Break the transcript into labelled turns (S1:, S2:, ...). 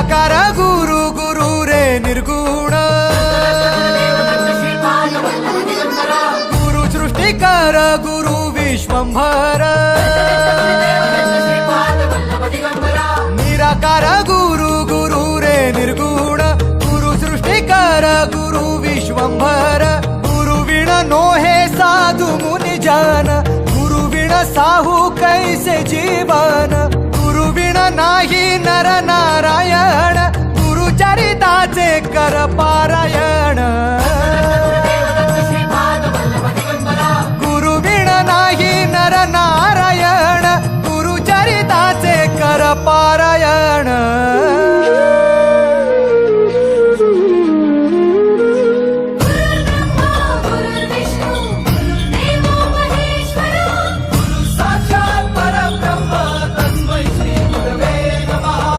S1: निराकार गुरु गुरु रे निर्गुण गुरु सृष्टिकर गुरु विश्वंभर निराकार गुरु गुरु रे निर्गुण गुरु सृष्टिकर गुरु विश्वंभर गुरु विण नोहे साधु मुनि जन गुरु विण साहू कैसे जीवन गुरु विण नाही नर नारायण गुरु चरिताचे कर पारायण